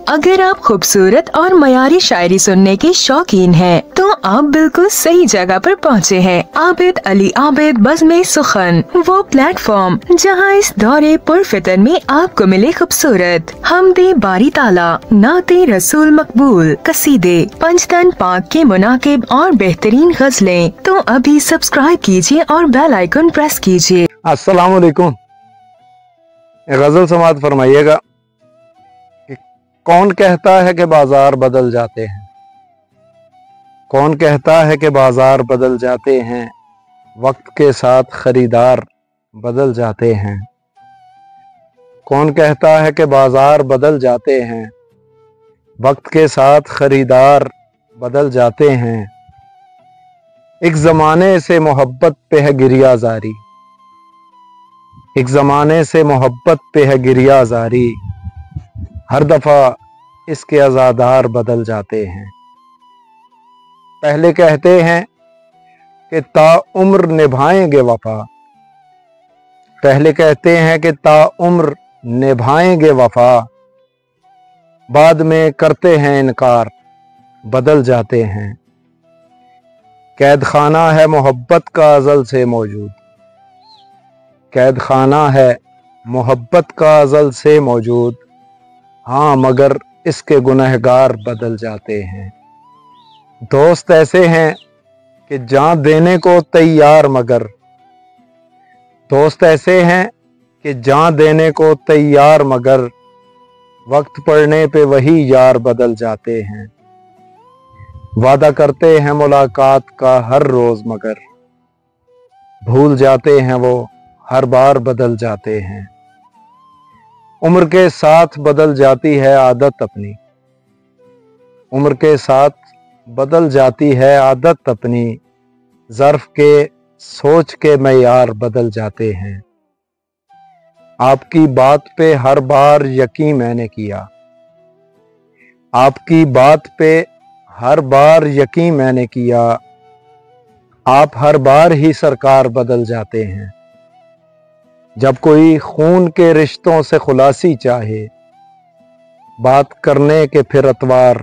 अगर आप खूबसूरत और मयारी शायरी सुनने के शौकीन हैं, तो आप बिल्कुल सही जगह पर पहुंचे हैं। आबिद अली आबिद बज़्म सुखन, वो प्लेटफॉर्म जहां इस दौरे पुरफितन में आपको मिले खूबसूरत हमदे बारी ताला, नाते रसूल मकबूल, कसीदे, पंचतन पाक के मुनाकिब और बेहतरीन गजलें। तो अभी सब्सक्राइब कीजिए और बेल आइकन प्रेस कीजिए। अस्सलाम वालेकुम। गजल समात फरमाइएगा कि कौन कहता है कि बाजार बदल जाते हैं, कौन कहता है कि बाजार बदल जाते हैं, वक्त के साथ खरीदार बदल जाते हैं। कौन कहता है कि बाजार बदल जाते हैं, वक्त के साथ खरीदार बदल जाते हैं। एक ज़माने से मोहब्बत पे है गिरिया जारी, एक ज़माने से मोहब्बत पे है गिरिया जारी, हर दफ़ा इसके अज़ादार बदल जाते हैं। पहले कहते हैं कि ताउम्र निभाएंगे वफ़ा, पहले कहते हैं कि ताउम्र निभाएंगे वफ़ा, बाद में करते हैं इनकार बदल जाते हैं। कैद खाना है मोहब्बत का अज़ल से मौजूद, कैद खाना है मोहब्बत का अज़ल से मौजूद, हाँ मगर इसके गुनहगार बदल जाते हैं। दोस्त ऐसे हैं कि जान देने को तैयार मगर, दोस्त ऐसे हैं कि जान देने को तैयार मगर, वक्त पड़ने पे वही यार बदल जाते हैं। वादा करते हैं मुलाकात का हर रोज़ मगर, भूल जाते हैं वो हर बार बदल जाते हैं। उम्र के साथ बदल जाती है आदत अपनी, उम्र के साथ बदल जाती है आदत अपनी, ज़र्फ के सोच के मयार बदल जाते हैं। आपकी बात पे हर बार यकीन मैंने किया, आपकी बात पे हर बार यकीन मैंने किया, आप हर बार ही सरकार बदल जाते हैं। जब कोई खून के रिश्तों से खुलासी चाहे, बात करने के फिर अतवार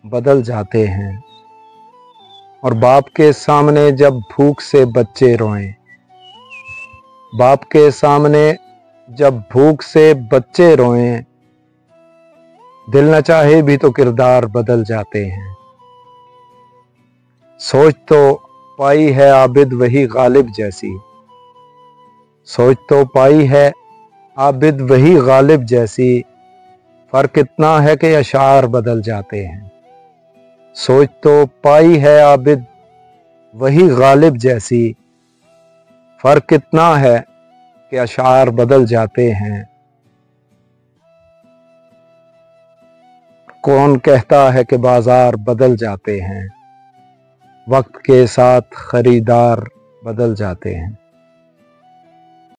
बदल जाते हैं। और बाप के सामने जब भूख से बच्चे रोएं, बाप के सामने जब भूख से बच्चे रोएं, दिल न चाहे भी तो किरदार बदल जाते हैं। सोच तो पाई है आबिद वही गालिब जैसी, सोच तो पाई है आबिद वही गालिब जैसी, फ़र्क इतना है कि अशार बदल जाते हैं। सोच तो पाई है आबिद वही गालिब जैसी, फ़र्क इतना है कि अशार बदल जाते हैं। कौन कहता है कि बाजार बदल जाते हैं, वक्त के साथ खरीदार बदल जाते हैं।